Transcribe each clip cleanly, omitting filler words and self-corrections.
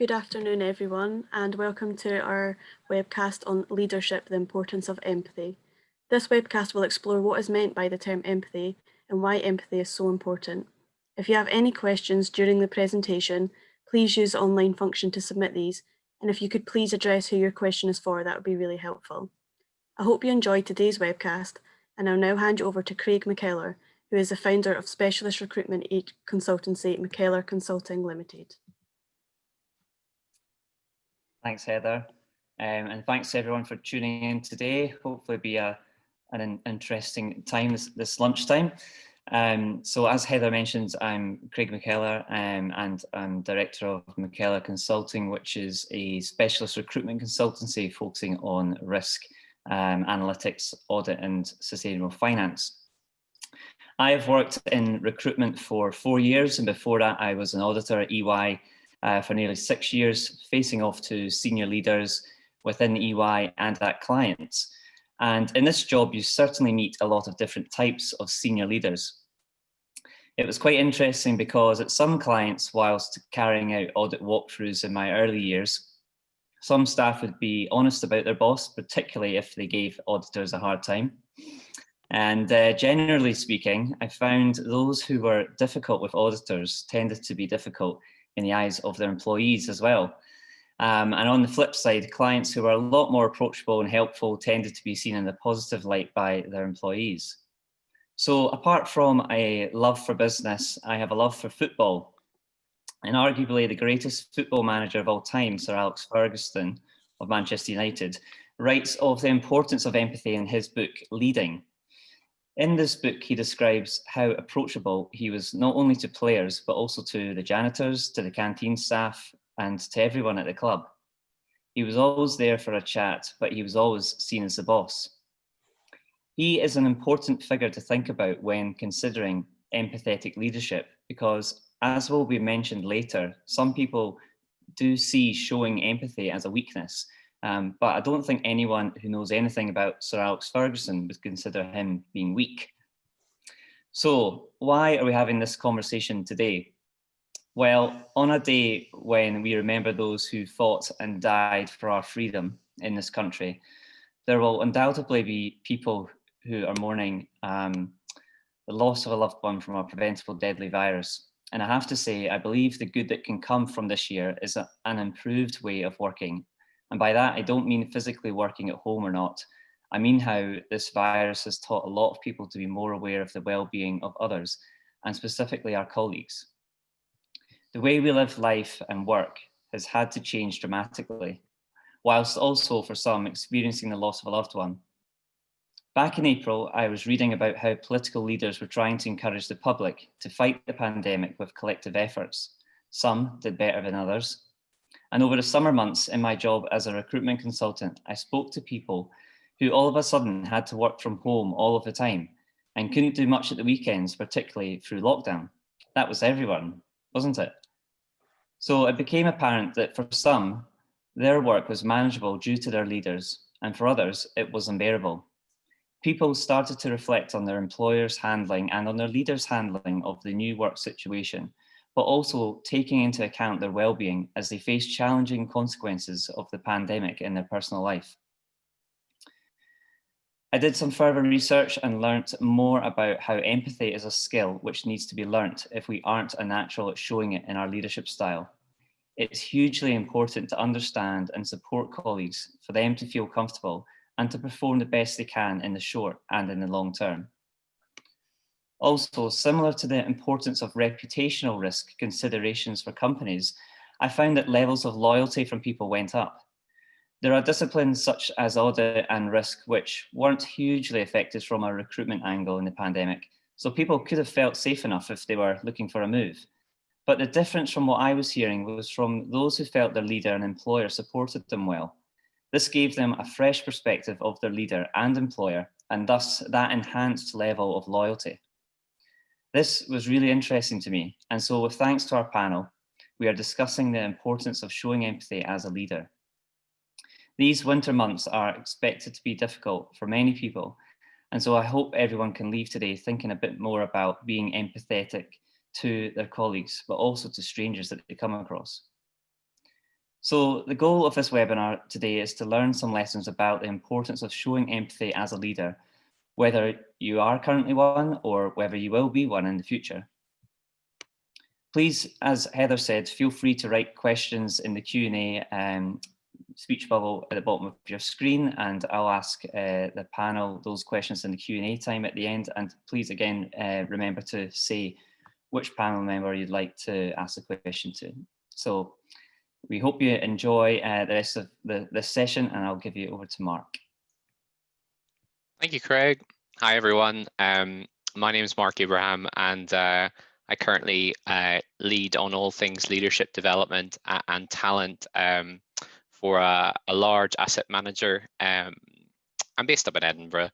Good afternoon, everyone, and welcome to our webcast on leadership, the importance of empathy. This webcast will explore what is meant by the term empathy and why empathy is so important. If you have any questions during the presentation, please use the online function to submit these, and if you could please address who your question is for, that would be really helpful. I hope you enjoyed today's webcast, and I'll now hand you over to Craig McKellar, who is the founder of specialist recruitment consultancy McKellar Consulting Limited. Thanks, Heather. And thanks everyone for tuning in today. Hopefully be an interesting time this lunchtime. So as Heather mentioned, I'm Craig McKellar and I'm Director of McKellar Consulting, which is a specialist recruitment consultancy focusing on risk, analytics, audit and sustainable finance. I have worked in recruitment for 4 years, and before that I was an auditor at EY for nearly 6 years, facing off to senior leaders within EY and at clients. And in this job, you certainly meet a lot of different types of senior leaders. It was quite interesting because at some clients, whilst carrying out audit walkthroughs in my early years, some staff would be honest about their boss, particularly if they gave auditors a hard time. And generally speaking, I found those who were difficult with auditors tended to be difficult in the eyes of their employees as well. And on the flip side, clients who were a lot more approachable and helpful tended to be seen in a positive light by their employees. So apart from a love for business, I have a love for football. And arguably the greatest football manager of all time, Sir Alex Ferguson of Manchester United, writes of the importance of empathy in his book, Leading. In this book, he describes how approachable he was not only to players, but also to the janitors, to the canteen staff, and to everyone at the club. He was always there for a chat, but he was always seen as the boss. He is an important figure to think about when considering empathetic leadership, because as will be mentioned later, some people do see showing empathy as a weakness. But I don't think anyone who knows anything about Sir Alex Ferguson would consider him being weak. So why are we having this conversation today? Well, on a day when we remember those who fought and died for our freedom in this country, there will undoubtedly be people who are mourning the loss of a loved one from a preventable deadly virus. And I have to say, I believe the good that can come from this year is an improved way of working. And by that, I don't mean physically working at home or not. I mean how this virus has taught a lot of people to be more aware of the well-being of others, and specifically our colleagues. The way we live life and work has had to change dramatically, whilst also for some experiencing the loss of a loved one. Back in April, I was reading about how political leaders were trying to encourage the public to fight the pandemic with collective efforts. Some did better than others. And over the summer months in my job as a recruitment consultant, I spoke to people who all of a sudden had to work from home all of the time and couldn't do much at the weekends, particularly through lockdown. That was everyone, wasn't it? So it became apparent that for some, their work was manageable due to their leaders, and for others, it was unbearable. People started to reflect on their employers' handling and on their leaders' handling of the new work situation, but also taking into account their well-being as they face challenging consequences of the pandemic in their personal life. I did some further research and learnt more about how empathy is a skill which needs to be learnt if we aren't a natural at showing it in our leadership style. It's hugely important to understand and support colleagues for them to feel comfortable and to perform the best they can in the short and in the long term. Also, similar to the importance of reputational risk considerations for companies, I found that levels of loyalty from people went up. There are disciplines such as audit and risk which weren't hugely affected from a recruitment angle in the pandemic, so people could have felt safe enough if they were looking for a move. But the difference from what I was hearing was from those who felt their leader and employer supported them well. This gave them a fresh perspective of their leader and employer, and thus that enhanced level of loyalty. This was really interesting to me, and so with thanks to our panel, we are discussing the importance of showing empathy as a leader. These winter months are expected to be difficult for many people, and so I hope everyone can leave today thinking a bit more about being empathetic to their colleagues, but also to strangers that they come across. So the goal of this webinar today is to learn some lessons about the importance of showing empathy as a leader, whether you are currently one or whether you will be one in the future. Please, as Heather said, feel free to write questions in the Q&A speech bubble at the bottom of your screen, and I'll ask the panel those questions in the Q&A time at the end. And please, again, remember to say which panel member you'd like to ask the question to. So we hope you enjoy the rest of this session, and I'll give you over to Mark. Thank you, Craig. Hi, everyone. My name is Mark Abraham, and I currently lead on all things leadership development and talent for a large asset manager. I'm based up in Edinburgh,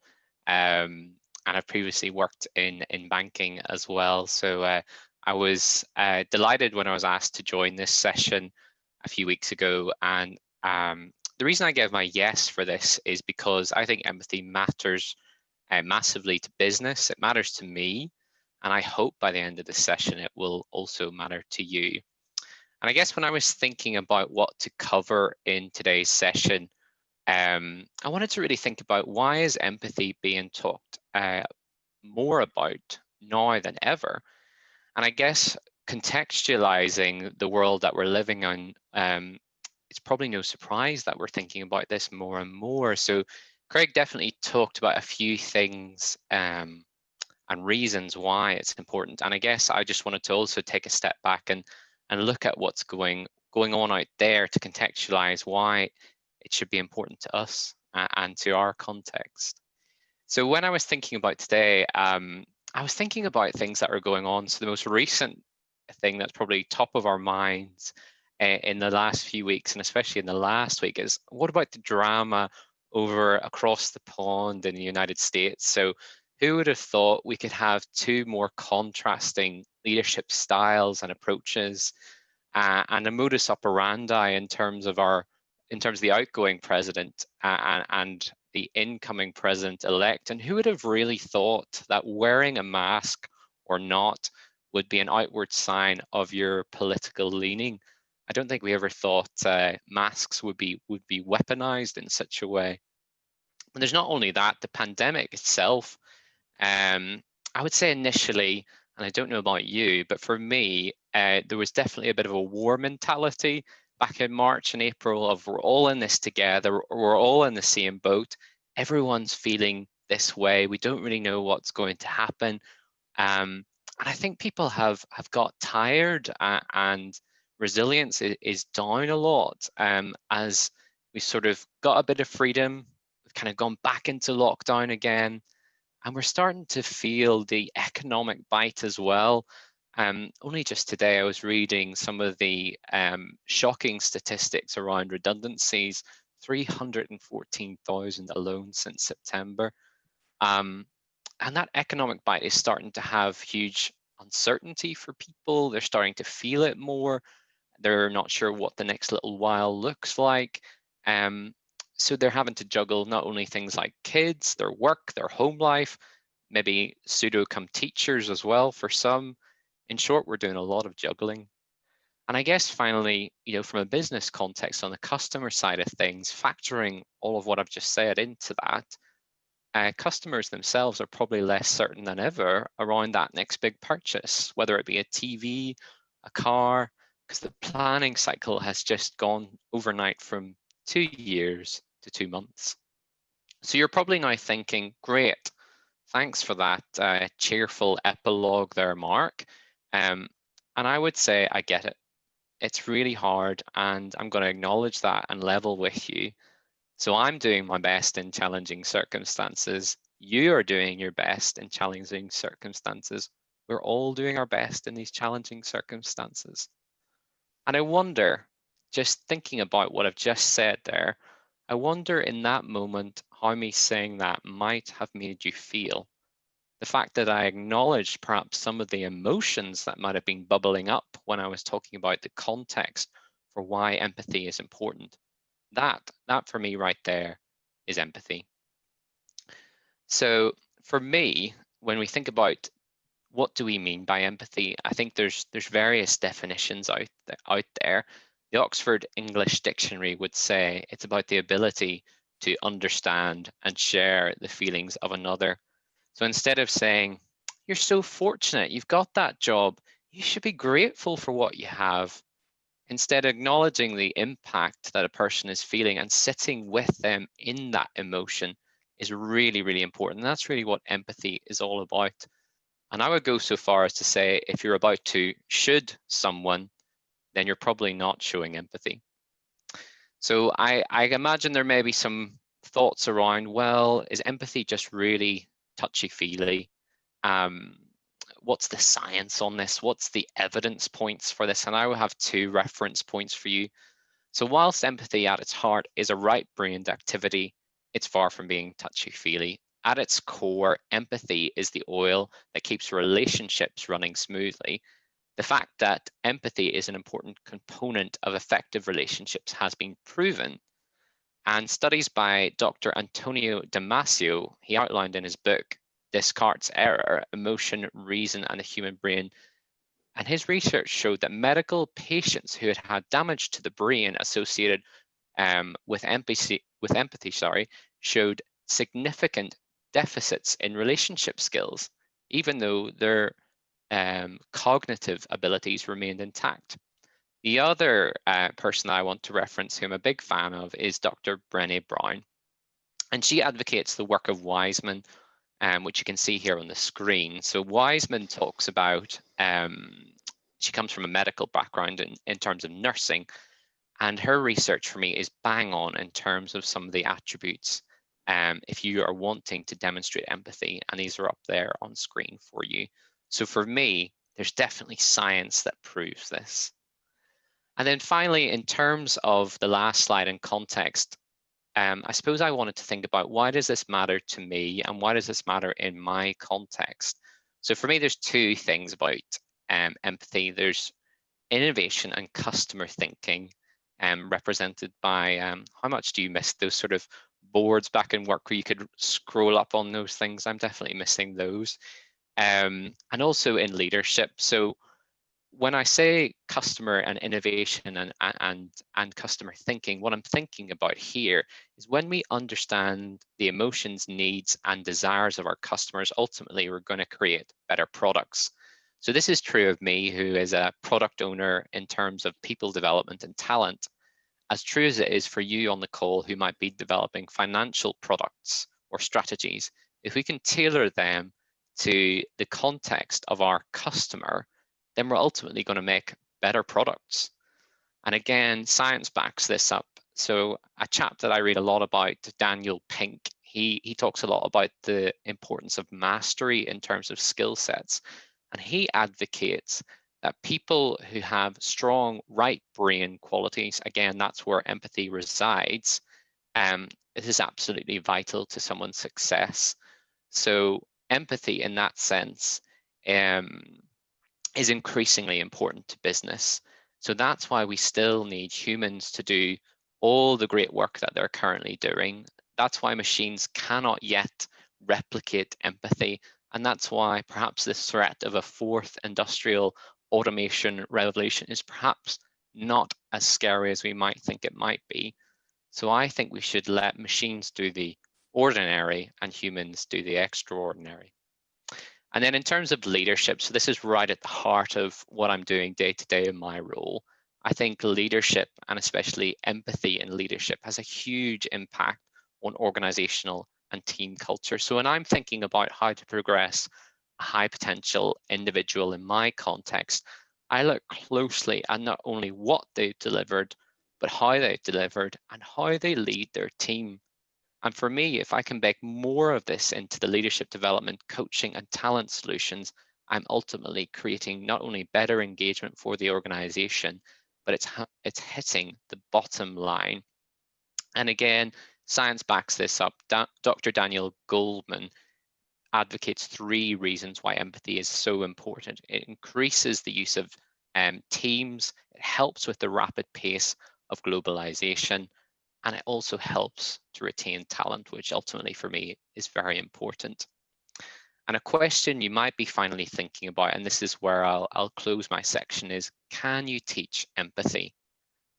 and I've previously worked in banking as well. So I was delighted when I was asked to join this session a few weeks ago. And the reason I gave my yes for this is because I think empathy matters massively to business. It matters to me. And I hope by the end of the session, it will also matter to you. And I guess when I was thinking about what to cover in today's session, I wanted to really think about, why is empathy being talked more about now than ever? And I guess contextualizing the world that we're living in, it's probably no surprise that we're thinking about this more and more. So Craig definitely talked about a few things and reasons why it's important. And I guess I just wanted to also take a step back and look at what's going on out there to contextualize why it should be important to us and to our context. So when I was thinking about today, I was thinking about things that are going on. So the most recent thing that's probably top of our minds in the last few weeks, and especially in the last week, is what about the drama over across the pond in the United States? So who would have thought we could have two more contrasting leadership styles and approaches, and a modus operandi in terms of the outgoing president and the incoming president-elect? And who would have really thought that wearing a mask or not would be an outward sign of your political leaning? I don't think we ever thought masks would be weaponized in such a way. And there's not only that, the pandemic itself, I would say initially, and I don't know about you, but for me, there was definitely a bit of a war mentality back in March and April of, we're all in this together, we're all in the same boat, everyone's feeling this way, we don't really know what's going to happen. And I think people have got tired, and resilience is down a lot as we sort of got a bit of freedom, we've kind of gone back into lockdown again. And we're starting to feel the economic bite as well. Only just today, I was reading some of the shocking statistics around redundancies, 314,000 alone since September. And that economic bite is starting to have huge uncertainty for people. They're starting to feel it more. They're not sure what the next little while looks like. So they're having to juggle not only things like kids, their work, their home life, maybe pseudo-come teachers as well for some. In short, we're doing a lot of juggling. And I guess finally, from a business context on the customer side of things, factoring all of what I've just said into that, customers themselves are probably less certain than ever around that next big purchase, whether it be a TV, a car, because the planning cycle has just gone overnight from 2 years to 2 months. So you're probably now thinking, great, thanks for that cheerful epilogue there, Mark. And I would say I get it. It's really hard, and I'm going to acknowledge that and level with you. So I'm doing my best in challenging circumstances. You are doing your best in challenging circumstances. We're all doing our best in these challenging circumstances. And I wonder, just thinking about what I've just said there, I wonder in that moment how me saying that might have made you feel. The fact that I acknowledged perhaps some of the emotions that might have been bubbling up when I was talking about the context for why empathy is important. That for me right there is empathy. So for me, when we think about what do we mean by empathy, I think there's various definitions out there. The Oxford English Dictionary would say it's about the ability to understand and share the feelings of another. So instead of saying, you're so fortunate, you've got that job, you should be grateful for what you have, instead acknowledging the impact that a person is feeling and sitting with them in that emotion is really, really important. And that's really what empathy is all about. And I would go so far as to say, if you're about to should someone, then you're probably not showing empathy. So I imagine there may be some thoughts around, well, is empathy just really touchy-feely? What's the science on this? What's the evidence points for this? And I will have 2 reference points for you. So whilst empathy at its heart is a right-brained activity, it's far from being touchy-feely. At its core, empathy is the oil that keeps relationships running smoothly. The fact that empathy is an important component of effective relationships has been proven. And studies by Dr. Antonio Damasio, he outlined in his book, Descartes' Error, Emotion, Reason, and the Human Brain. And his research showed that medical patients who had had damage to the brain associated with empathy, showed significant deficits in relationship skills, even though their cognitive abilities remained intact. The other person I want to reference, who I'm a big fan of, is Dr. Brené Brown. And she advocates the work of Wiseman, which you can see here on the screen. So Wiseman talks about, she comes from a medical background in terms of nursing, and her research for me is bang on in terms of some of the attributes if you are wanting to demonstrate empathy, and these are up there on screen for you. So for me, there's definitely science that proves this. And then finally, in terms of the last slide in context, I suppose I wanted to think about, why does this matter to me and why does this matter in my context? So for me, there's 2 things about empathy. There's innovation and customer thinking, represented by how much do you miss those sort of boards back in work where you could scroll up on those things? I'm definitely missing those. And also in leadership. So when I say customer and innovation and customer thinking, what I'm thinking about here is when we understand the emotions, needs, and desires of our customers, ultimately we're going to create better products. So this is true of me, who is a product owner in terms of people development and talent, as true as it is for you on the call who might be developing financial products or strategies. If we can tailor them to the context of our customer, then we're ultimately going to make better products. And again, science backs this up. So a chap that I read a lot about, Daniel Pink, he talks a lot about the importance of mastery in terms of skill sets. And he advocates that people who have strong right brain qualities, again, that's where empathy resides, it is absolutely vital to someone's success. So empathy in that sense is increasingly important to business. So that's why we still need humans to do all the great work that they're currently doing. That's why machines cannot yet replicate empathy. And that's why perhaps this threat of a 4th industrial automation revolution is perhaps not as scary as we might think it might be. So I think we should let machines do the ordinary and humans do the extraordinary. And then in terms of leadership, so this is right at the heart of what I'm doing day to day in my role. I think leadership, and especially empathy in leadership, has a huge impact on organizational and team culture. So when I'm thinking about how to progress a high potential individual in my context, I look closely at not only what they've delivered, but how they've delivered and how they lead their team. And for me, if I can bake more of this into the leadership development, coaching, and talent solutions, I'm ultimately creating not only better engagement for the organization, but it's hitting the bottom line. And again, science backs this up. Dr. Daniel Goldman advocates 3 reasons why empathy is so important. It increases the use of teams, it helps with the rapid pace of globalization, and it also helps to retain talent, which ultimately for me is very important. And a question you might be finally thinking about, and this is where I'll close my section, is can you teach empathy?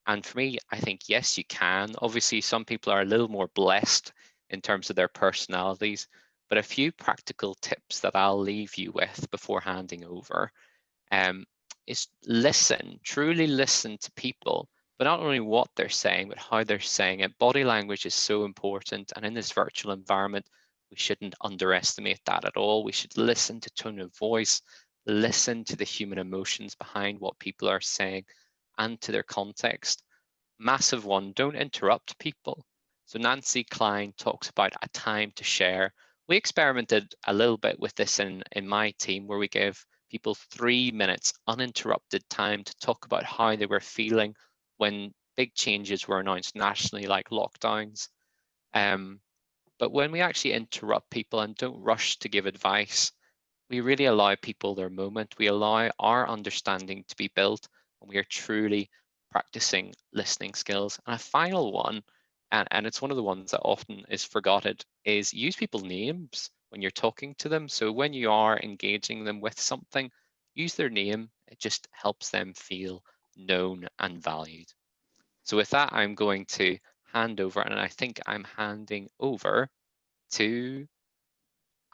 And for me, I think, yes, you can. Obviously, some people are a little more blessed in terms of their personalities, but a few practical tips that I'll leave you with before handing over is listen, truly listen to people, but not only what they're saying, but how they're saying it. Body language is so important. And in this virtual environment, we shouldn't underestimate that at all. We should listen to tone of voice, listen to the human emotions behind what people are saying and to their context. Massive one, don't interrupt people. So Nancy Klein talks about a time to share. We experimented a little bit with this in my team, where we gave people 3 minutes uninterrupted time to talk about how they were feeling when big changes were announced nationally, like lockdowns. But when we actually interrupt people and don't rush to give advice, we really allow people their moment. We allow our understanding to be built, and we are truly practicing listening skills. And a final one, and it's one of the ones that often is forgotten, is use people's names when you're talking to them. So when you are engaging them with something, use their name. It just helps them feel known and valued. So with that, I'm going to hand over, and I think I'm handing over to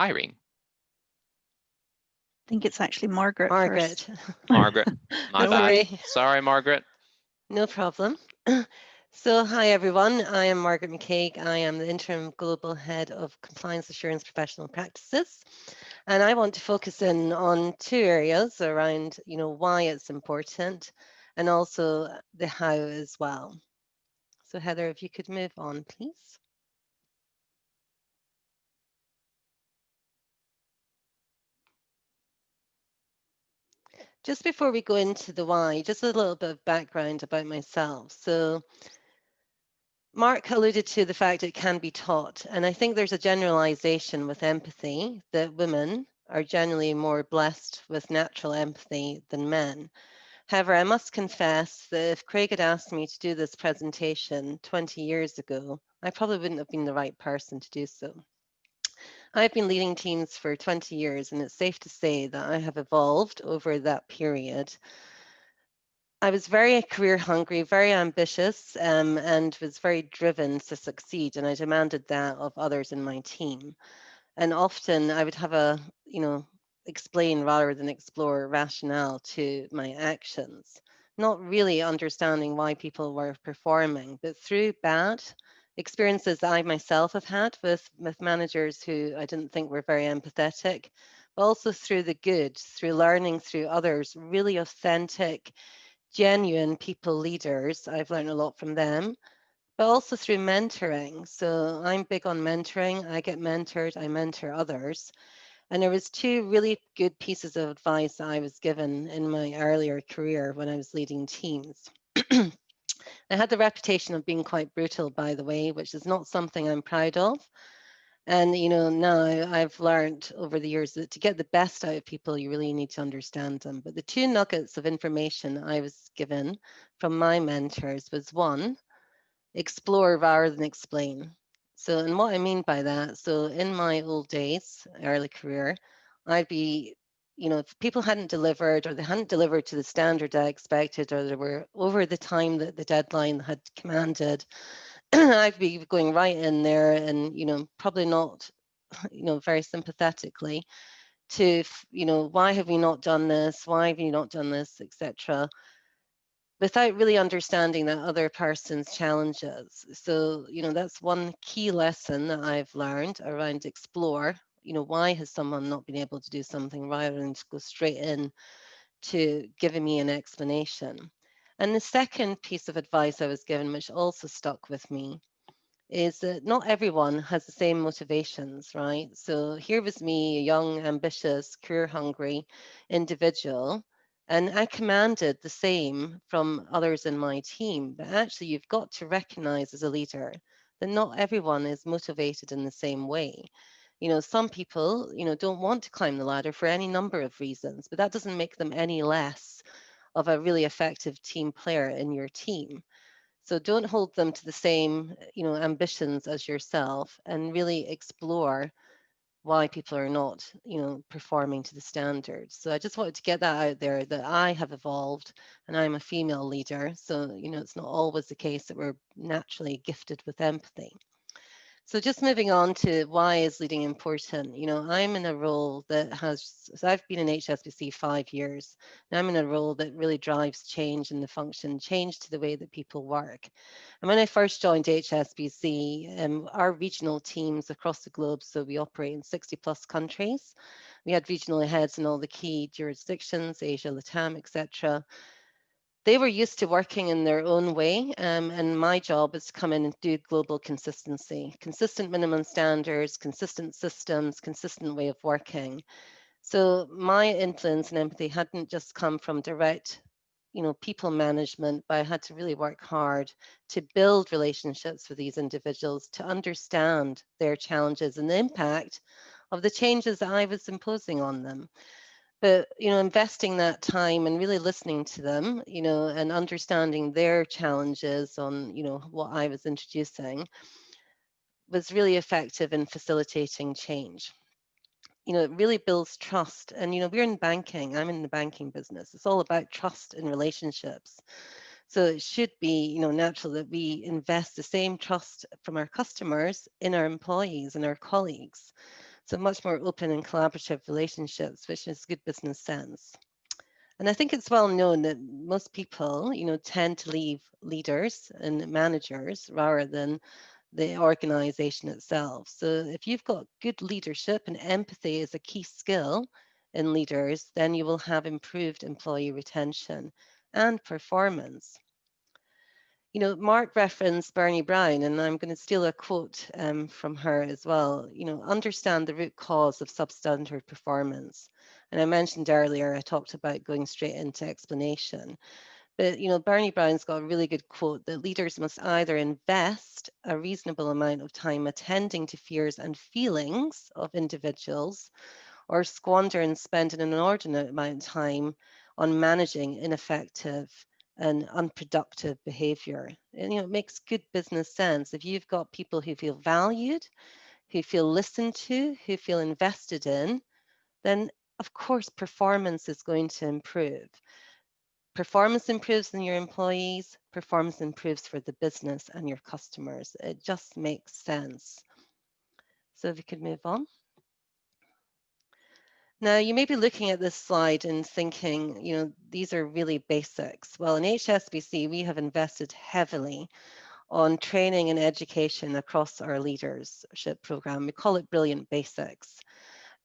Irene. I think it's actually Margaret. Margaret. Margaret, my Don't bad. worry. Sorry, Margaret. No problem. So, hi everyone. I am Margaret McKellar. I am the interim global head of compliance assurance professional practices, and I want to focus in on two areas around, why it's important, and also the how as well. So, Heather, if you could move on, please. Just before we go into the why, just a little bit of background about myself. So, Mark alluded to the fact it can be taught, and I think there's a generalization with empathy that women are generally more blessed with natural empathy than men. However, I must confess that if Craig had asked me to do this presentation 20 years ago, I probably wouldn't have been the right person to do so. I've been leading teams for 20 years, and it's safe to say that I have evolved over that period. I was very career hungry, very ambitious, and was very driven to succeed. And I demanded that of others in my team. And often I would have explain rather than explore rationale to my actions, not really understanding why people were performing, but through bad experiences that I myself have had with managers who I didn't think were very empathetic, but also through the good, through learning through others, really authentic, genuine people leaders. I've learned a lot from them, but also through mentoring. So I'm big on mentoring. I get mentored, I mentor others. And there was two really good pieces of advice I was given in my earlier career when I was leading teams. I had the reputation of being quite brutal, by the way, which is not something I'm proud of. And now I've learned over the years that to get the best out of people, you really need to understand them. But the two nuggets of information I was given from my mentors was one, explore rather than explain. So, and what I mean by that, so in my old days, early career, I'd be, if people hadn't delivered or they hadn't delivered to the standard I expected, or they were over the time that the deadline had commanded, I'd be going right in there and, probably not, very sympathetically to, why have we not done this? Why have you not done this, etc., without really understanding that other person's challenges. So, that's one key lesson that I've learned around explore. Why has someone not been able to do something rather than to go straight in to giving me an explanation? And the second piece of advice I was given, which also stuck with me, is that not everyone has the same motivations, right? So here was me, a young, ambitious, career-hungry individual, and I commanded the same from others in my team. But actually, you've got to recognize as a leader that not everyone is motivated in the same way. Some people, don't want to climb the ladder for any number of reasons, but that doesn't make them any less of a really effective team player in your team. So don't hold them to the same, ambitions as yourself, and really explore why people are not, performing to the standards. So I just wanted to get that out there, that I have evolved and I'm a female leader. So, it's not always the case that we're naturally gifted with empathy. So just moving on to why is leading important? I'm in a role that so I've been in HSBC 5 years, and I'm in a role that really drives change in the function, change to the way that people work. And when I first joined HSBC, our regional teams across the globe, so we operate in 60 plus countries. We had regional heads in all the key jurisdictions, Asia, Latam, etc. They were used to working in their own way, and my job is to come in and do global consistency, consistent minimum standards, consistent systems, consistent way of working. So my influence and empathy hadn't just come from direct, people management, but I had to really work hard to build relationships with these individuals, to understand their challenges and the impact of the changes that I was imposing on them. But investing that time and really listening to them, and understanding their challenges on what I was introducing was really effective in facilitating change. It really builds trust. And we're in banking, I'm in the banking business, it's all about trust and relationships. So it should be natural that we invest the same trust from our customers in our employees and our colleagues. So much more open and collaborative relationships, which is good business sense. And I think it's well known that most people, tend to leave leaders and managers rather than the organization itself. So if you've got good leadership, and empathy is a key skill in leaders, then you will have improved employee retention and performance. Mark referenced Bernie Brown, and I'm going to steal a quote from her as well. Understand the root cause of substandard performance. And I mentioned earlier, I talked about going straight into explanation. But, Bernie Brown's got a really good quote that leaders must either invest a reasonable amount of time attending to fears and feelings of individuals, or squander and spend an inordinate amount of time on managing ineffective and unproductive behavior. And it makes good business sense. If you've got people who feel valued, who feel listened to, who feel invested in, then of course performance is going to improve. Performance improves in your employees, performance improves for the business and your customers. It just makes sense. So if we could move on. Now, you may be looking at this slide and thinking, these are really basics. Well, in HSBC, we have invested heavily on training and education across our leadership program. We call it Brilliant Basics.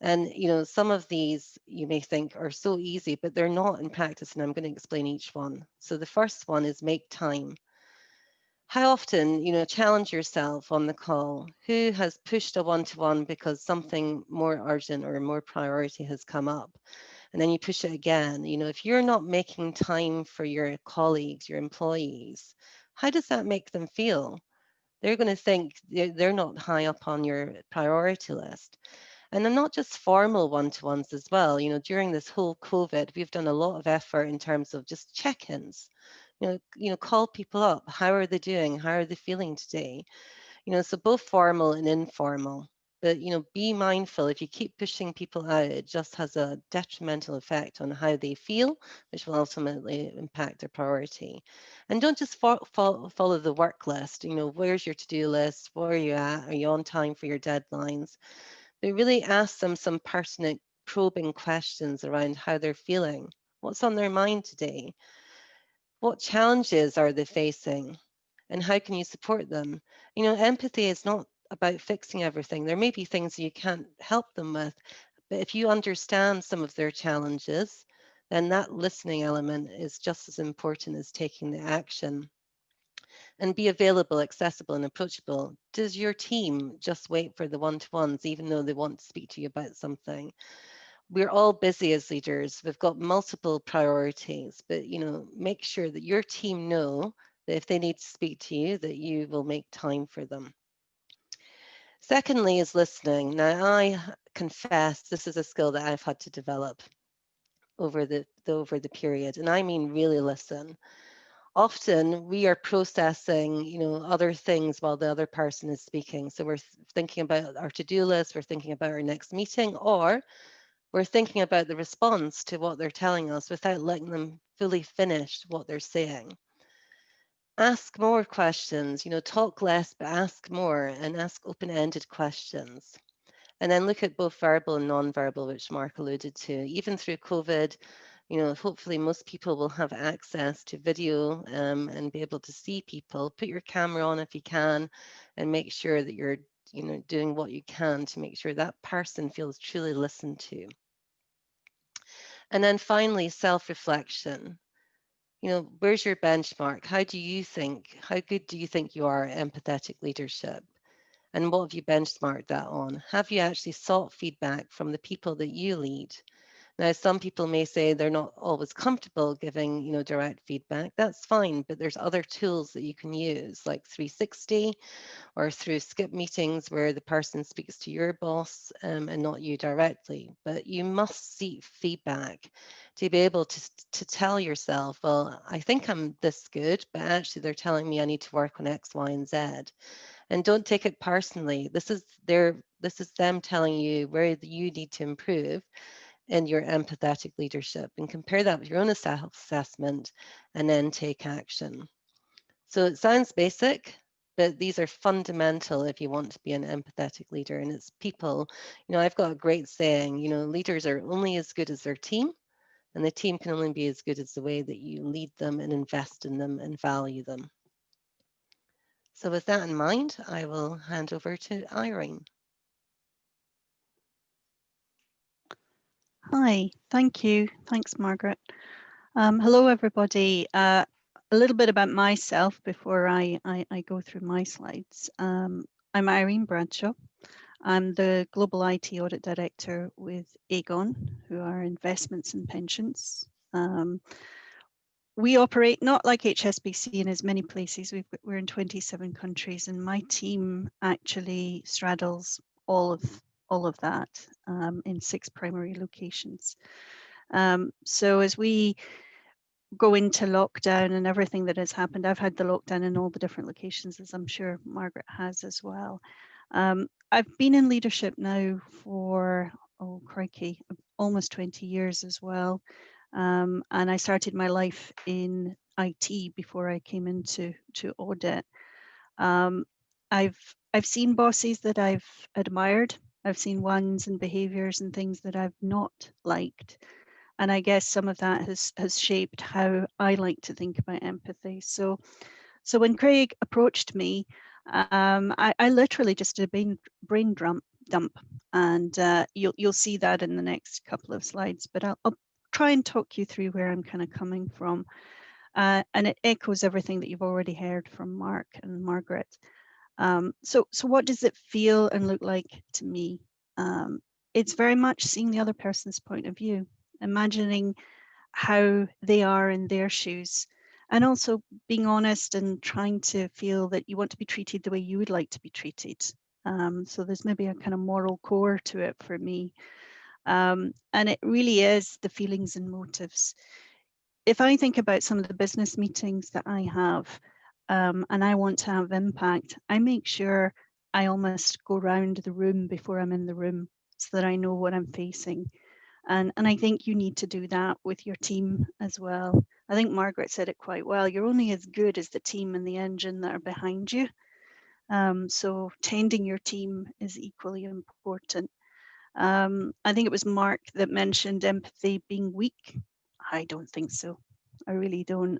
And, some of these you may think are so easy, but they're not in practice, and I'm going to explain each one. So the first one is make time. How often, challenge yourself on the call. Who has pushed a one-to-one because something more urgent or more priority has come up? And then you push it again. If you're not making time for your colleagues, your employees, how does that make them feel? They're going to think they're not high up on your priority list. And they're not just formal one-to-ones as well. During this whole COVID, we've done a lot of effort in terms of just check-ins. Call people up. How are they doing? How are they feeling today? So both formal and informal. But be mindful, if you keep pushing people out, it just has a detrimental effect on how they feel, which will ultimately impact their priority. And don't just follow the work list. Where's your to-do list? Where are you at? Are you on time for your deadlines? But really ask them some pertinent, probing questions around how they're feeling. What's on their mind today? What challenges are they facing? And how can you support them? Empathy is not about fixing everything. There may be things you can't help them with, but if you understand some of their challenges, then that listening element is just as important as taking the action. And be available, accessible, and approachable. Does your team just wait for the one-to-ones, even though they want to speak to you about something? We're all busy as leaders. We've got multiple priorities, but make sure that your team know that if they need to speak to you, that you will make time for them. Secondly is listening. Now, I confess this is a skill that I've had to develop over the period, and I mean really listen. often we are processing, other things while the other person is speaking. So we're thinking about our to-do list, we're thinking about our next meeting, or we're thinking about the response to what they're telling us without letting them fully finish what they're saying. Ask more questions, talk less, but ask more, and ask open-ended questions. And then look at both verbal and non-verbal, which Mark alluded to. Even through COVID, hopefully most people will have access to video and be able to see people. Put your camera on if you can, and make sure that you're, doing what you can to make sure that person feels truly listened to. And then finally, self-reflection. Where's your benchmark? How good do you think you are at empathetic leadership? And what have you benchmarked that on? Have you actually sought feedback from the people that you lead? Now, some people may say they're not always comfortable giving, direct feedback. That's fine, but there's other tools that you can use, like 360 or through skip meetings where the person speaks to your boss and not you directly. But you must seek feedback to be able to tell yourself, well, I think I'm this good, but actually they're telling me I need to work on X, Y, and Z. And don't take it personally. This is them telling you where you need to improve in your empathetic leadership, and compare that with your own self-assessment and then take action. So it sounds basic, but these are fundamental if you want to be an empathetic leader. And it's people, I've got a great saying, leaders are only as good as their team, and the team can only be as good as the way that you lead them and invest in them and value them. So with that in mind, I will hand over to Irene. Hi, thank you. Thanks, Margaret. Hello, everybody. A little bit about myself before I go through my slides. I'm Irene Bradshaw. I'm the Global IT Audit Director with Aegon, who are investments and pensions. We operate not like HSBC in as many places. We're in 27 countries, and my team actually straddles all of that in 6 primary locations. So as we go into lockdown and everything that has happened, I've had the lockdown in all the different locations, as I'm sure Margaret has as well. I've been in leadership now for, oh crikey, almost 20 years as well. And I started my life in IT before I came into audit. I've seen bosses that I've admired. I've seen ones and behaviors and things that I've not liked. And I guess some of that has shaped how I like to think about empathy. So when Craig approached me, I literally just did a brain dump, and you'll see that in the next couple of slides. But I'll try and talk you through where I'm kind of coming from, and it echoes everything that you've already heard from Mark and Margaret. So what does it feel and look like to me? It's very much seeing the other person's point of view, imagining how they are in their shoes, and also being honest and trying to feel that you want to be treated the way you would like to be treated. So there's maybe a kind of moral core to it for me. And it really is the feelings and motives. If I think about some of the business meetings that I have, and I want to have impact, I make sure I almost go around the room before I'm in the room so that I know what I'm facing. And I think you need to do that with your team as well. I think Margaret said it quite well. You're only as good as the team and the engine that are behind you. So tending your team is equally important. I think it was Mark that mentioned empathy being weak. I don't think so. I really don't.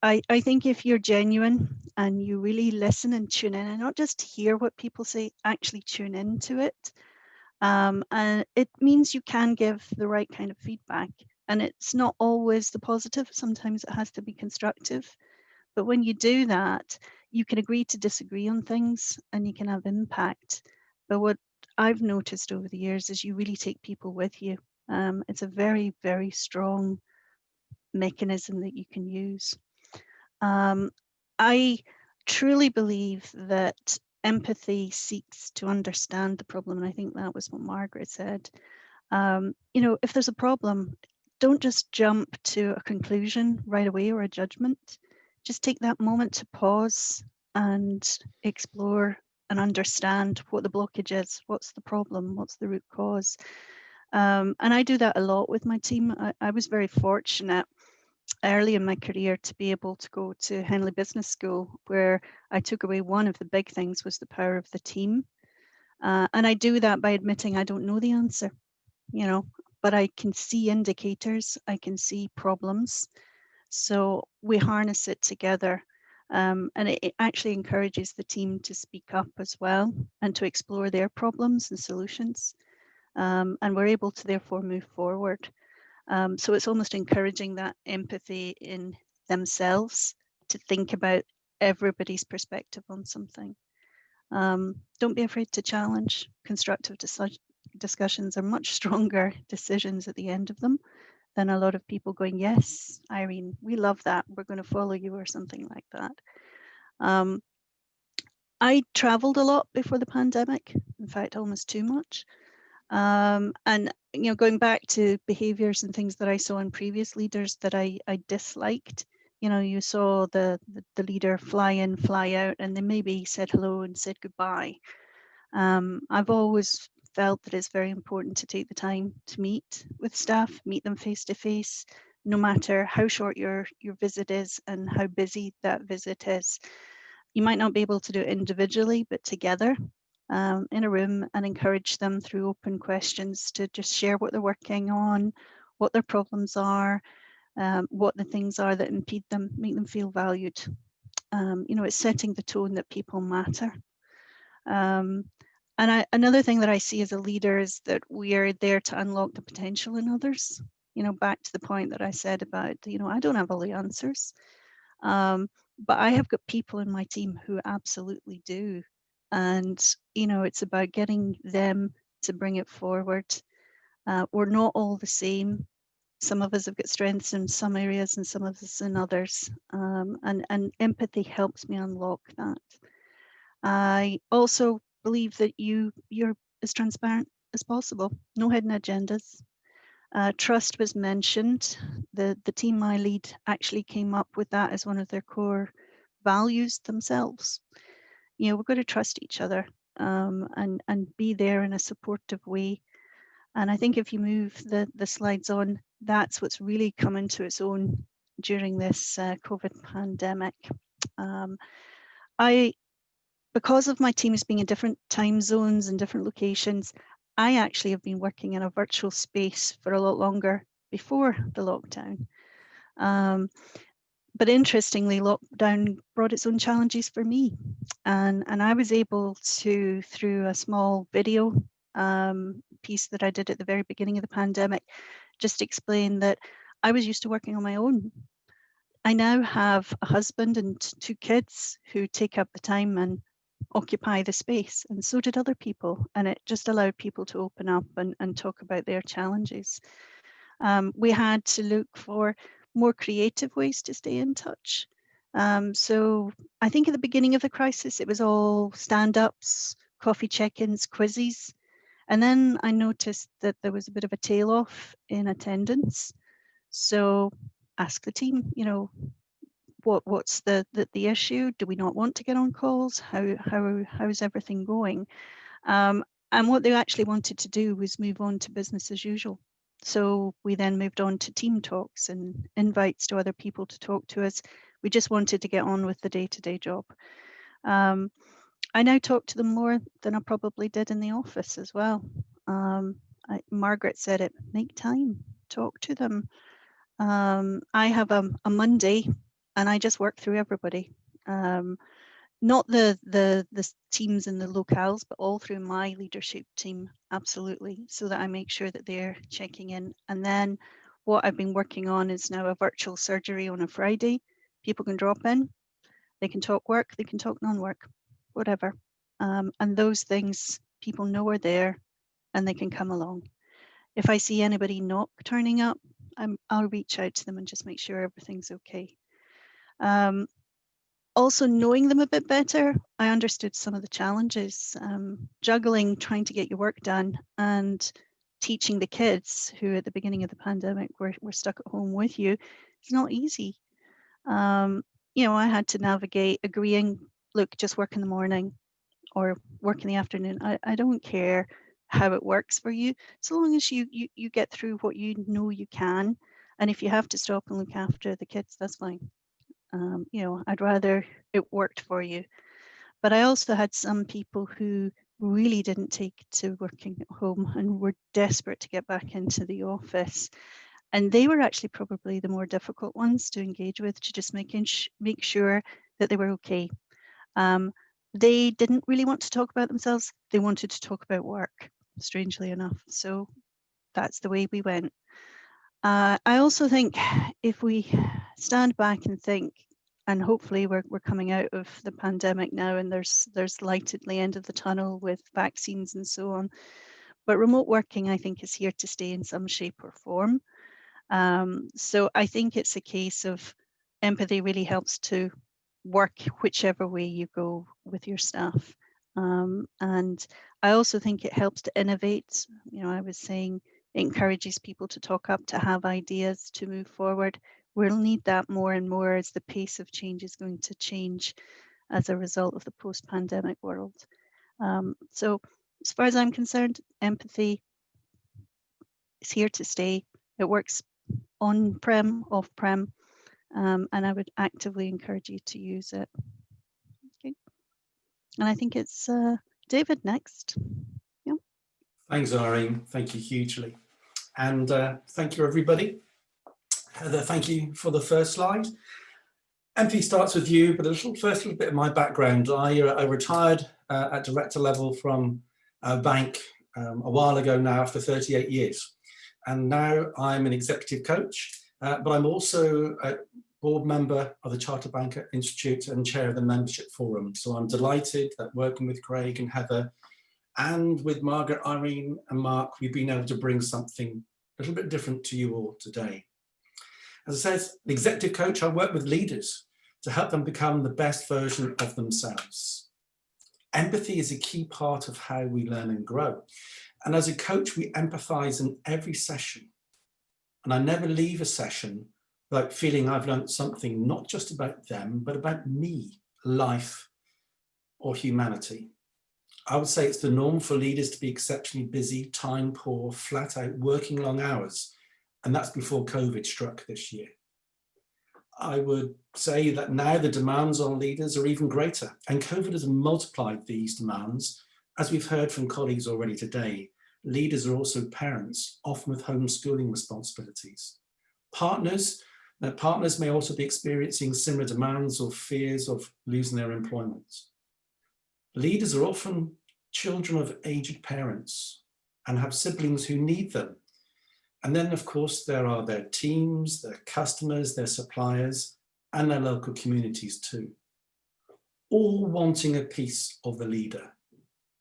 I think if you're genuine and you really listen and tune in and not just hear what people say, actually tune into it. And it means you can give the right kind of feedback. And it's not always the positive. Sometimes it has to be constructive. But when you do that, you can agree to disagree on things and you can have impact. But what I've noticed over the years is you really take people with you. It's a very, very strong mechanism that you can use. I truly believe that empathy seeks to understand the problem, and I think that was what Margaret said. If there's a problem, don't just jump to a conclusion right away or a judgment. Just take that moment to pause and explore and understand what the blockage is, what's the problem, what's the root cause. And I do that a lot with my team. I was very fortunate early in my career to be able to go to Henley Business School, where I took away one of the big things was the power of the team. And I do that by admitting I don't know the answer, but I can see indicators, I can see problems. So we harness it together. And it actually encourages the team to speak up as well and to explore their problems and solutions. And we're able to therefore move forward. So it's almost encouraging that empathy in themselves to think about everybody's perspective on something. Don't be afraid to challenge. Constructive discussions are much stronger decisions at the end of them than a lot of people going, yes, Irene, we love that. We're going to follow you or something like that. I traveled a lot before the pandemic, in fact, almost too much. And going back to behaviors and things that I saw in previous leaders that I disliked, you saw the leader fly in, fly out, and they maybe said hello and said goodbye. I've always felt that it's very important to take the time to meet with staff, meet them face to face, no matter how short your visit is and how busy that visit is. You might not be able to do it individually, but together in a room, and encourage them through open questions to just share what they're working on, what their problems are, what the things are that impede them, make them feel valued. It's setting the tone that people matter. And another thing that I see as a leader is that we are there to unlock the potential in others. Back to the point that I said about, I don't have all the answers, but I have got people in my team who absolutely do. And, it's about getting them to bring it forward. We're not all the same. Some of us have got strengths in some areas and some of us in others. And empathy helps me unlock that. I also believe that you're as transparent as possible. No hidden agendas. Trust was mentioned. The team I lead actually came up with that as one of their core values themselves. We've got to trust each other and be there in a supportive way. And I think if you move the slides on, that's what's really come into its own during this COVID pandemic. Because of my teams being in different time zones and different locations, I actually have been working in a virtual space for a lot longer before the lockdown. But interestingly, lockdown brought its own challenges for me. And I was able to, through a small video piece that I did at the very beginning of the pandemic, just explain that I was used to working on my own. I now have a husband and 2 kids who take up the time and occupy the space, and so did other people, and it just allowed people to open up and talk about their challenges. We had to look for more creative ways to stay in touch. So I think at the beginning of the crisis, it was all stand-ups, coffee check-ins, quizzes, and then I noticed that there was a bit of a tail off in attendance. So ask the team, what's the issue? Do we not want to get on calls? How's everything going? And what they actually wanted to do was move on to business as usual. So we then moved on to team talks and invites to other people to talk to us. We just wanted to get on with the day-to-day job. I now talk to them more than I probably did in the office as well. Margaret said it, make time, talk to them. I have a Monday and I just work through everybody. Not the teams in the locales, but all through my leadership team, absolutely, so that I make sure that they're checking in. And then what I've been working on is now a virtual surgery on a Friday. People can drop in, they can talk work, they can talk non-work, whatever. And those things people know are there and they can come along. If I see anybody not turning up, I'll reach out to them and just make sure everything's okay. Also, knowing them a bit better, I understood some of the challenges, juggling, trying to get your work done, and teaching the kids who at the beginning of the pandemic were stuck at home with you, it's not easy. You know, I had to navigate agreeing, look, just work in the morning or work in the afternoon. I don't care how it works for you, so long as you get through what you know you can. And if you have to stop and look after the kids, that's fine. You know, I'd rather it worked for you. But I also had some people who really didn't take to working at home and were desperate to get back into the office. And they were actually probably the more difficult ones to engage with, to just make sure that they were okay. They didn't really want to talk about themselves. They wanted to talk about work, strangely enough. So that's the way we went. I also think if we stand back and think, and hopefully we're coming out of the pandemic now, and there's light at the end of the tunnel with vaccines and so on. But remote working, I think, is here to stay in some shape or form. So I think it's a case of empathy really helps to work whichever way you go with your staff. And I also think it helps to innovate. You know, I was saying it encourages people to talk up, to have ideas, to move forward. We'll need that more and more as the pace of change is going to change as a result of the post-pandemic world. So as far as I'm concerned, empathy is here to stay. It works on-prem, off-prem, and I would actively encourage you to use it. Okay. And I think it's David next. Yeah. Thanks, Irene. Thank you hugely. And thank you, everybody. Heather, thank you for the first slide. MP starts with you, but first little bit of my background. I retired at director level from a bank a while ago now, after 38 years. And now I'm an executive coach, but I'm also a board member of the Chartered Banker Institute and chair of the membership forum. So I'm delighted that working with Craig and Heather and with Margaret, Irene and Mark, we've been able to bring something a little bit different to you all today. As I said, the executive coach, I work with leaders to help them become the best version of themselves. Empathy is a key part of how we learn and grow. And as a coach, we empathize in every session. And I never leave a session without feeling I've learned something, not just about them, but about me, life, or humanity. I would say it's the norm for leaders to be exceptionally busy, time poor, flat out, working long hours. And that's before COVID struck this year. I would say that now the demands on leaders are even greater, and COVID has multiplied these demands. As we've heard from colleagues already today, leaders are also parents, often with homeschooling responsibilities. Partners may also be experiencing similar demands or fears of losing their employment. Leaders are often children of aged parents and have siblings who need them. And then, of course, there are their teams, their customers, their suppliers, and their local communities too, all wanting a piece of the leader,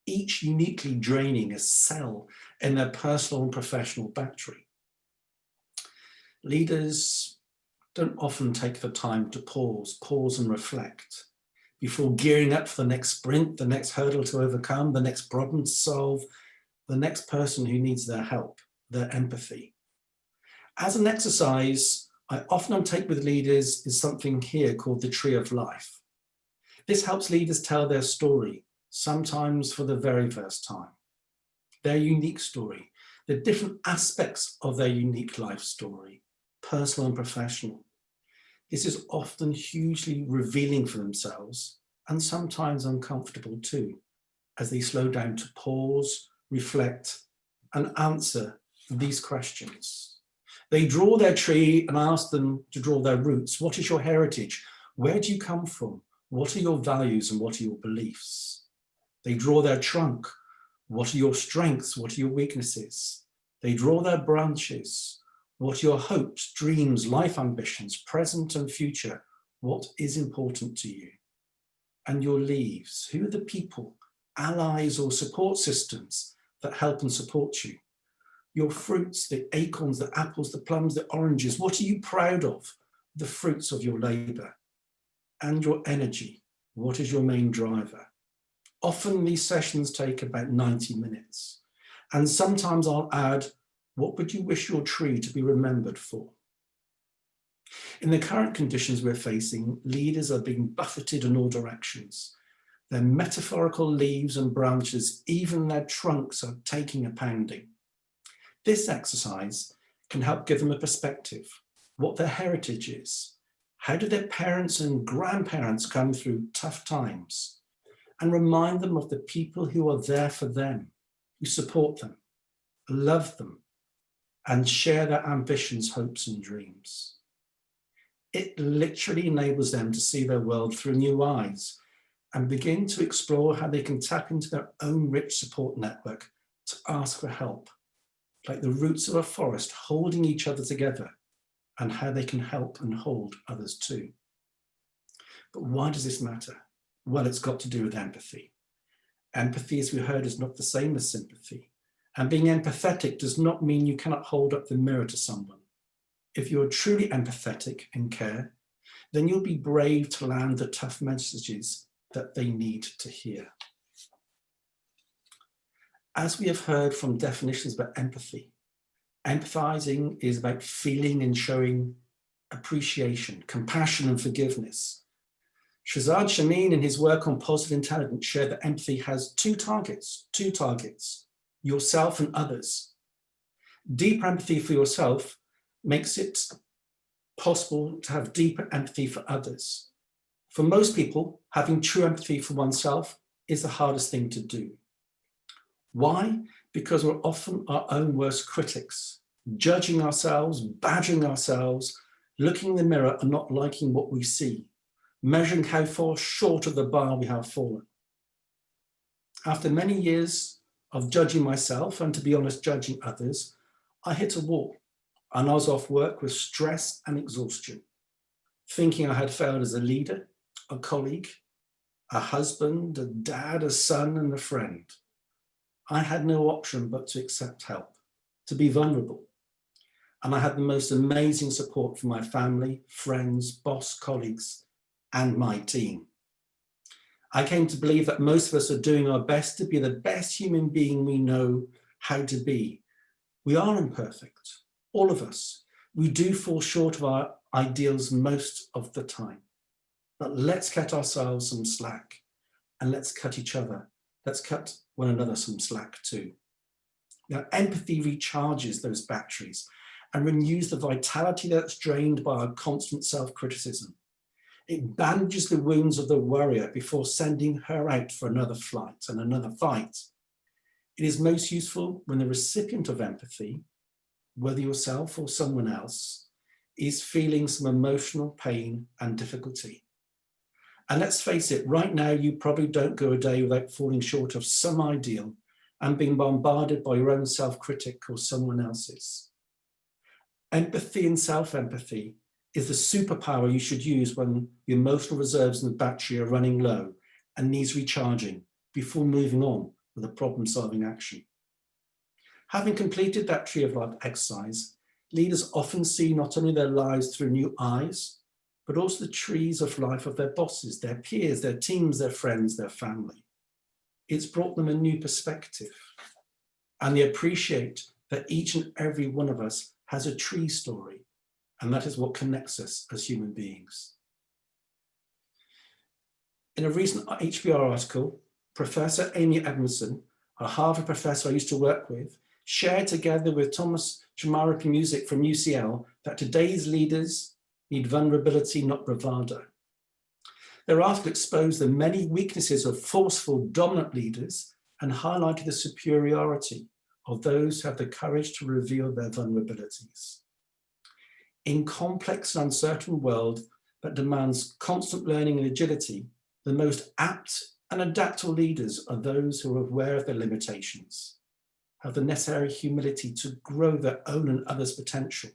each uniquely draining a cell in their personal and professional battery. Leaders don't often take the time to pause and reflect before gearing up for the next sprint, the next hurdle to overcome, the next problem to solve, the next person who needs their help, their empathy. As an exercise, I often undertake with leaders is something here called the Tree of Life. This helps leaders tell their story, sometimes for the very first time, their unique story, the different aspects of their unique life story, personal and professional. This is often hugely revealing for themselves and sometimes uncomfortable too, as they slow down to pause, reflect, and answer these questions. They draw their tree and ask them to draw their roots. What is your heritage? Where do you come from? What are your values and what are your beliefs? They draw their trunk. What are your strengths? What are your weaknesses? They draw their branches. What are your hopes, dreams, life ambitions, present and future? What is important to you? And your leaves. Who are the people, allies or support systems that help and support you? Your fruits, the acorns, the apples, the plums, the oranges. What are you proud of? The fruits of your labor. And your energy. What is your main driver? Often these sessions take about 90 minutes. And sometimes I'll add, what would you wish your tree to be remembered for? In the current conditions we're facing, leaders are being buffeted in all directions. Their metaphorical leaves and branches, even their trunks, are taking a pounding. This exercise can help give them a perspective, what their heritage is. How did their parents and grandparents come through tough times? And remind them of the people who are there for them, who support them, love them, and share their ambitions, hopes, and dreams. It literally enables them to see their world through new eyes and begin to explore how they can tap into their own rich support network to ask for help, like the roots of a forest holding each other together, and how they can help and hold others too. But why does this matter? Well, it's got to do with empathy. Empathy, as we heard, is not the same as sympathy. And being empathetic does not mean you cannot hold up the mirror to someone. If you're truly empathetic and care, then you'll be brave to land the tough messages that they need to hear. As we have heard from definitions about empathy, empathizing is about feeling and showing appreciation, compassion, and forgiveness. Shazad Shamin, in his work on positive intelligence, shared that empathy has two targets, yourself and others. Deep empathy for yourself makes it possible to have deeper empathy for others. For most people, having true empathy for oneself is the hardest thing to do. Why? Because we're often our own worst critics, judging ourselves, badgering ourselves, looking in the mirror and not liking what we see, measuring how far short of the bar we have fallen. After many years of judging myself and, to be honest, judging others, I hit a wall and I was off work with stress and exhaustion, thinking I had failed as a leader, a colleague, a husband, a dad, a son, and a friend. I had no option but to accept help, to be vulnerable. And I had the most amazing support from my family, friends, boss, colleagues, and my team. I came to believe that most of us are doing our best to be the best human being we know how to be. We are imperfect, all of us. We do fall short of our ideals most of the time. But let's cut ourselves some slack, and let's cut one another some slack too. Now, empathy recharges those batteries and renews the vitality that's drained by our constant self-criticism. It bandages the wounds of the worrier before sending her out for another flight and another fight. It is most useful when the recipient of empathy, whether yourself or someone else, is feeling some emotional pain and difficulty. And let's face it, right now, you probably don't go a day without falling short of some ideal and being bombarded by your own self-critic or someone else's. Empathy and self-empathy is the superpower you should use when the emotional reserves in the battery are running low and needs recharging before moving on with a problem-solving action. Having completed that tree of life exercise, leaders often see not only their lives through new eyes, but also the trees of life of their bosses, their peers, their teams, their friends, their family. It's brought them a new perspective, and they appreciate that each and every one of us has a tree story, and that is what connects us as human beings. In a recent HBR article, Professor Amy Edmondson, a Harvard professor I used to work with, shared together with Thomas Chimarapi-Music from UCL that today's leaders need vulnerability, not bravado. Their article exposed the many weaknesses of forceful, dominant leaders and highlighted the superiority of those who have the courage to reveal their vulnerabilities. In complex and uncertain world that demands constant learning and agility, the most apt and adaptable leaders are those who are aware of their limitations, have the necessary humility to grow their own and others' potential,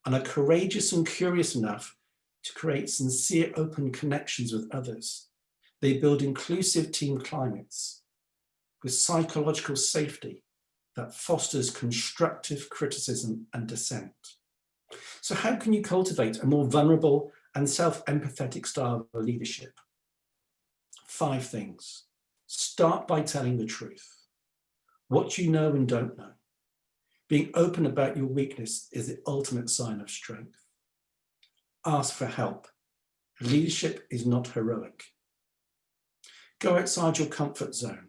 and are courageous and curious enough to create sincere, open connections with others. They build inclusive team climates with psychological safety that fosters constructive criticism and dissent. So how can you cultivate a more vulnerable and self-empathetic style of leadership? 5 things. Start by telling the truth. what you know and don't know. Being open about your weakness is the ultimate sign of strength. Ask for help. Leadership is not heroic. Go outside your comfort zone.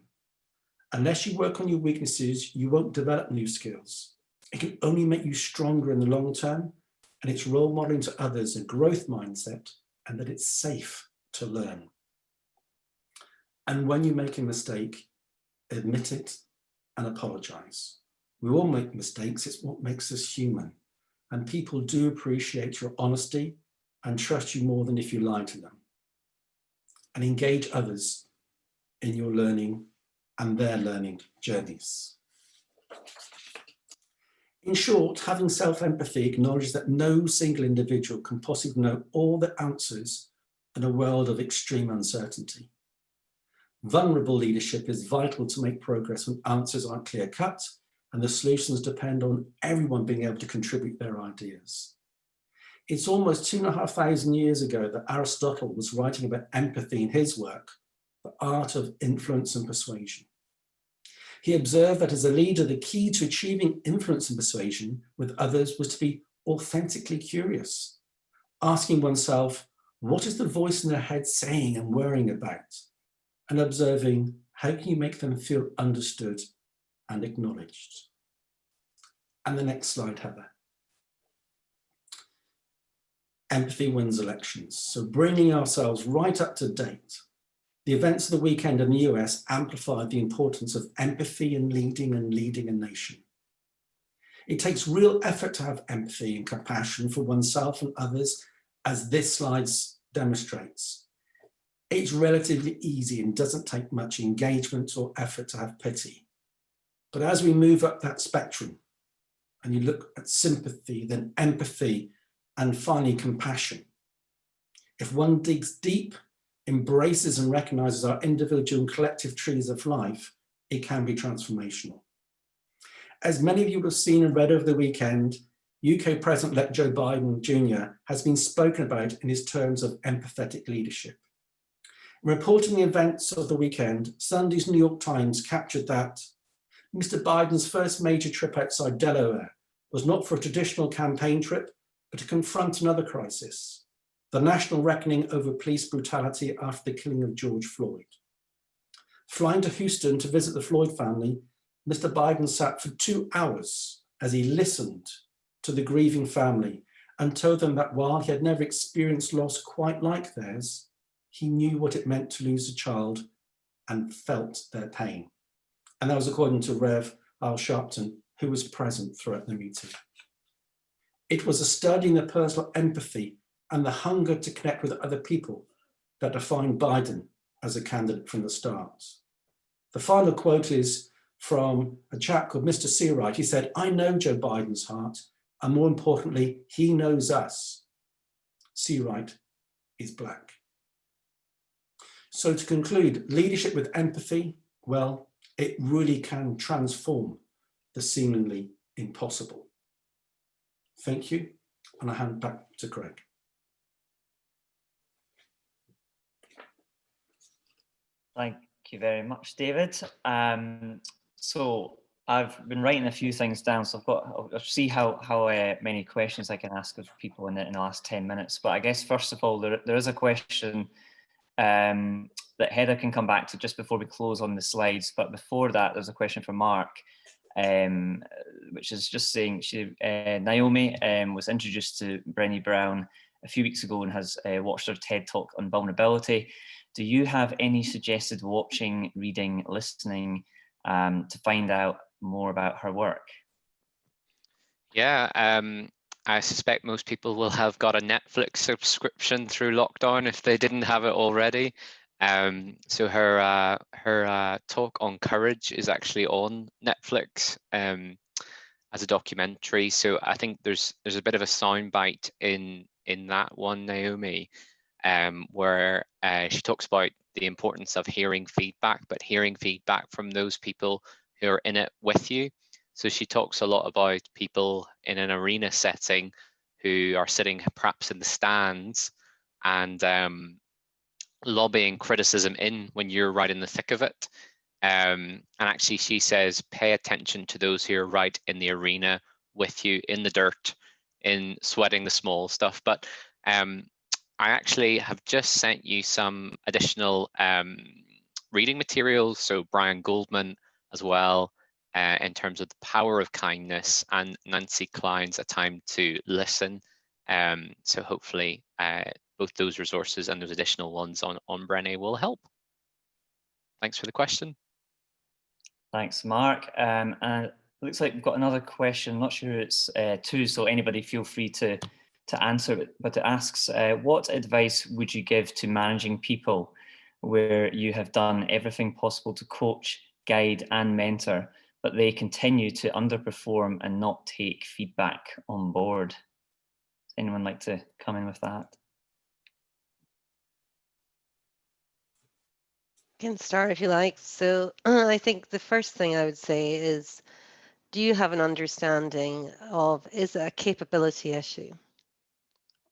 Unless you work on your weaknesses, you won't develop new skills. It can only make you stronger in the long term, and it's role modeling to others a growth mindset and that it's safe to learn. And when you make a mistake, admit it and apologize. We all make mistakes. It's what makes us human. And people do appreciate your honesty and trust you more than if you lie to them. And engage others in your learning and their learning journeys. In short, having self-empathy acknowledges that no single individual can possibly know all the answers in a world of extreme uncertainty. Vulnerable leadership is vital to make progress when answers aren't clear-cut and the solutions depend on everyone being able to contribute their ideas. It's almost 2,500 years ago that Aristotle was writing about empathy in his work, The Art of Influence and Persuasion. He observed that as a leader, the key to achieving influence and persuasion with others was to be authentically curious, asking oneself, what is the voice in their head saying and worrying about? And observing, how can you make them feel understood and acknowledged? And the next slide, Heather. Empathy wins elections. So bringing ourselves right up to date. The events of the weekend in the US amplified the importance of empathy in leading a nation. It takes real effort to have empathy and compassion for oneself and others, as this slide demonstrates. It's relatively easy and doesn't take much engagement or effort to have pity. But as we move up that spectrum, and you look at sympathy, then empathy, and finally compassion, if one digs deep, embraces and recognizes our individual and collective trees of life, it can be transformational. As many of you will have seen and read over the weekend, UK President-elect Joe Biden Jr. has been spoken about in his terms of empathetic leadership. In reporting the events of the weekend, Sunday's New York Times captured that Mr. Biden's first major trip outside Delaware was not for a traditional campaign trip, but to confront another crisis, the national reckoning over police brutality after the killing of George Floyd. Flying to Houston to visit the Floyd family, Mr. Biden sat for 2 hours as he listened to the grieving family and told them that while he had never experienced loss quite like theirs, he knew what it meant to lose a child and felt their pain. And that was according to Rev. Al Sharpton, who was present throughout the meeting. It was a study in the personal empathy and the hunger to connect with other people that defined Biden as a candidate from the start. The final quote is from a chap called Mr. Seawright. He said, "I know Joe Biden's heart, and more importantly, he knows us." Seawright is Black. So to conclude, leadership with empathy, well, it really can transform the seemingly impossible. Thank you, and I hand back to Craig. Thank you very much, David. So I've been writing a few things down, so I'll see how many questions I can ask of people in the last 10 minutes. But I guess first of all, there is a question that Heather can come back to just before we close on the slides. But before that, there's a question from Mark, which is just saying Naomi was introduced to Brené Brown a few weeks ago and has watched her TED Talk on vulnerability. Do you have any suggested watching, reading, listening to find out more about her work? Yeah, I suspect most people will have got a Netflix subscription through lockdown if they didn't have it already. So her talk on courage is actually on Netflix as a documentary. So I think there's a bit of a soundbite in that one, Naomi, where she talks about the importance of hearing feedback, but hearing feedback from those people who are in it with you. So she talks a lot about people in an arena setting who are sitting perhaps in the stands and lobbying criticism in when you're right in the thick of it. And actually she says, pay attention to those who are right in the arena with you, in the dirt, in sweating the small stuff. But I actually have just sent you some additional reading materials. So Brian Goldman as well, in terms of the power of kindness, and Nancy Klein's A Time to Listen. So hopefully both those resources and those additional ones on Brené will help. Thanks for the question. Thanks, Mark. And it looks like we've got another question. I'm not sure it's two, so anybody feel free to answer it. But it asks, what advice would you give to managing people where you have done everything possible to coach, guide, and mentor, but they continue to underperform and not take feedback on board? Does anyone like to come in with that? Can start if you like. So I think the first thing I would say is, do you have an understanding of, is it a capability issue?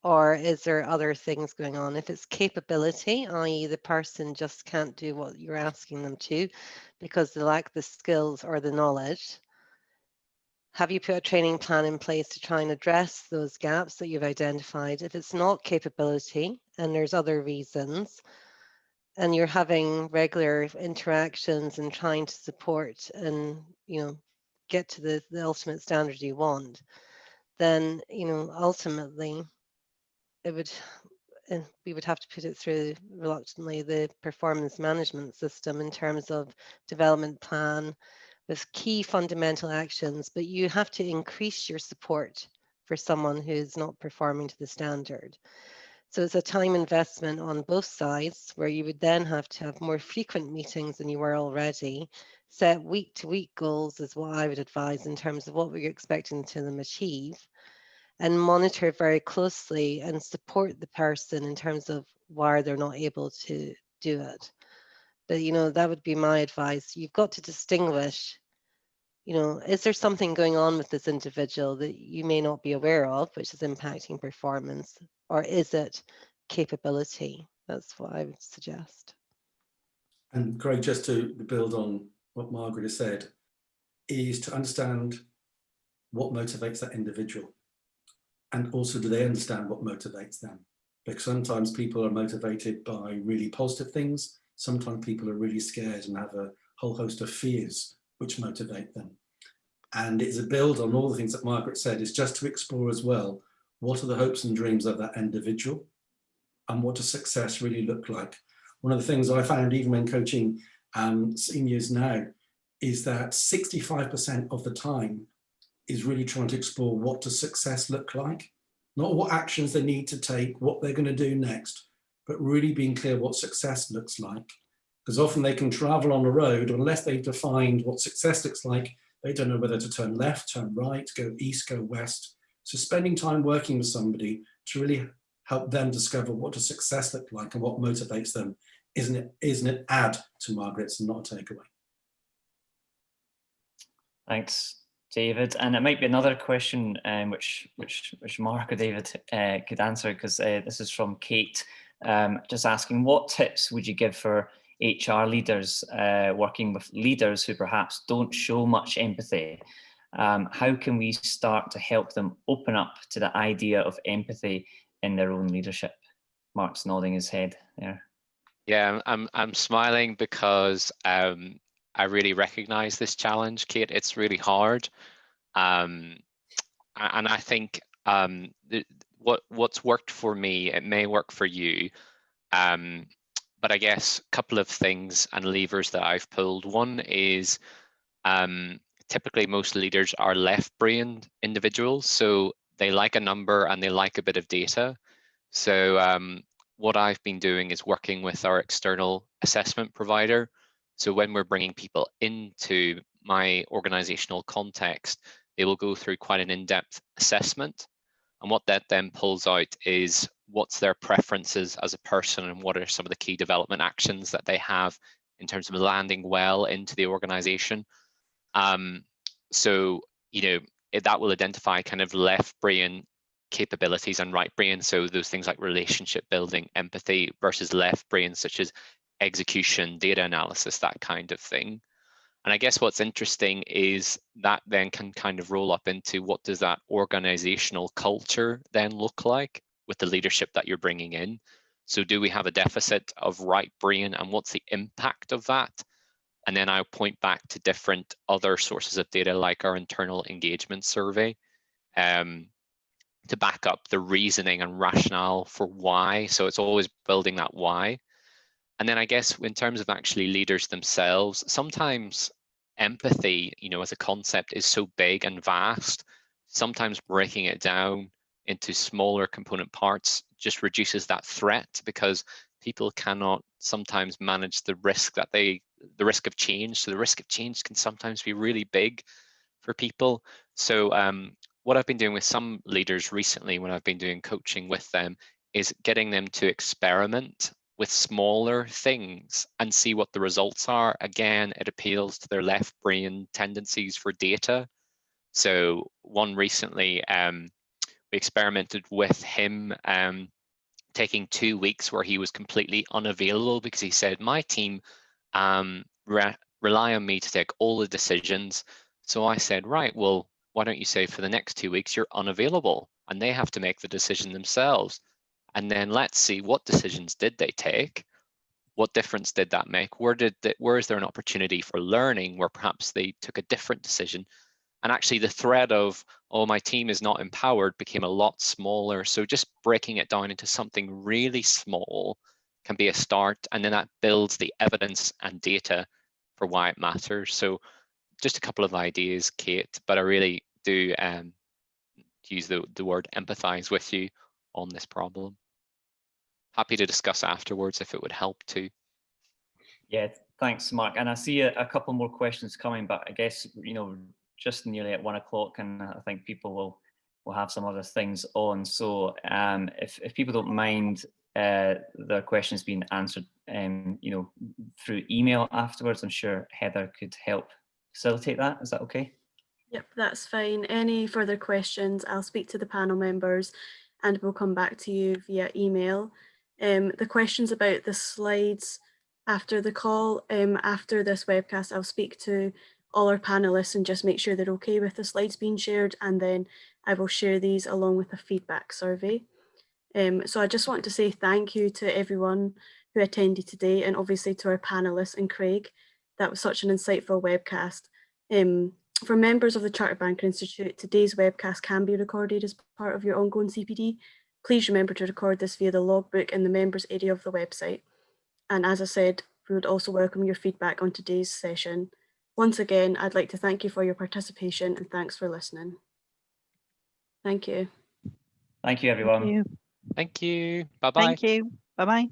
Or is there other things going on? If it's capability, i.e. the person just can't do what you're asking them to because they lack the skills or the knowledge, have you put a training plan in place to try and address those gaps that you've identified? If it's not capability and there's other reasons, and you're having regular interactions and trying to support and, get to the ultimate standard you want, then, ultimately we would have to put it through, reluctantly, the performance management system in terms of development plan with key fundamental actions, but you have to increase your support for someone who's not performing to the standard. So it's a time investment on both sides, where you would then have to have more frequent meetings than you were already. Set week-to-week goals is what I would advise in terms of what we're expecting to them achieve, and monitor very closely and support the person in terms of why they're not able to do it. But, that would be my advice. You've got to distinguish, is there something going on with this individual that you may not be aware of, which is impacting performance, or is it capability? That's what I would suggest. And Craig, just to build on what Margaret has said, is to understand what motivates that individual. And also, do they understand what motivates them? Because sometimes people are motivated by really positive things. Sometimes people are really scared and have a whole host of fears which motivate them. And it's a build on all the things that Margaret said, is just to explore as well, what are the hopes and dreams of that individual, and what does success really look like? One of the things I found, even when coaching seniors now, is that 65% of the time is really trying to explore, what does success look like? Not what actions they need to take, what they're going to do next, but really being clear what success looks like. Because often they can travel on a road, unless they've defined what success looks like, they don't know whether to turn left, turn right, go east, go west. So spending time working with somebody to really help them discover what does success look like and what motivates them isn't it add to Margaret's and not a takeaway. Thanks, David. And it might be another question which Mark or David could answer, because this is from Kate, just asking, what tips would you give for HR leaders working with leaders who perhaps don't show much empathy? How can we start to help them open up to the idea of empathy in their own leadership? Mark's nodding his head there. Yeah, I'm smiling because I really recognize this challenge, Kate. It's really hard. And I think what's worked for me, it may work for you. But I guess a couple of things and levers that I've pulled. One is typically most leaders are left-brained individuals, so they like a number and they like a bit of data. So what I've been doing is working with our external assessment provider. So when we're bringing people into my organizational context, they will go through quite an in-depth assessment. And what that then pulls out is what's their preferences as a person and what are some of the key development actions that they have in terms of landing well into the organization. So, that will identify kind of left brain capabilities and right brain. So those things like relationship building, empathy, versus left brain, such as execution, data analysis, that kind of thing. And I guess what's interesting is that then can kind of roll up into what does that organizational culture then look like with the leadership that you're bringing in. So do we have a deficit of right brain, and what's the impact of that? And then I'll point back to different other sources of data like our internal engagement survey to back up the reasoning and rationale for why. So it's always building that why. And then I guess in terms of actually leaders themselves, sometimes empathy, as a concept is so big and vast, sometimes breaking it down into smaller component parts just reduces that threat, because people cannot sometimes manage the risk the risk of change. So the risk of change can sometimes be really big for people. So what I've been doing with some leaders recently when I've been doing coaching with them is getting them to experiment with smaller things and see what the results are. Again, it appeals to their left brain tendencies for data. So one recently, we experimented with him taking 2 weeks where he was completely unavailable, because he said, my team rely on me to take all the decisions. So I said, right, well, why don't you say for the next 2 weeks you're unavailable and they have to make the decision themselves. And then let's see, what decisions did they take? What difference did that make? Where is there an opportunity for learning where perhaps they took a different decision? And actually the thread of, oh, my team is not empowered became a lot smaller. So just breaking it down into something really small can be a start. And then that builds the evidence and data for why it matters. So just a couple of ideas, Kate, but I really do use the word empathize with you on this problem. Happy to discuss afterwards if it would help too. Yeah, thanks, Mark. And I see a couple more questions coming, but I guess, just nearly at 1 o'clock, and I think people will have some other things on. So if people don't mind their questions being answered, through email afterwards, I'm sure Heather could help facilitate that. Is that okay? Yep, that's fine. Any further questions, I'll speak to the panel members and we'll come back to you via email. The questions about the slides after the call, after this webcast, I'll speak to all our panelists and just make sure they're okay with the slides being shared, and then I will share these along with a feedback survey. So I just want to say thank you to everyone who attended today, and obviously to our panelists and Craig. That was such an insightful webcast. For members of the Chartered Banker Institute, today's webcast can be recorded as part of your ongoing CPD. Please remember to record this via the logbook in the members area of the website. And as I said, we would also welcome your feedback on today's session. Once again, I'd like to thank you for your participation and thanks for listening. Thank you. Thank you, everyone. Thank you. Thank you. Bye-bye. Thank you. Bye-bye.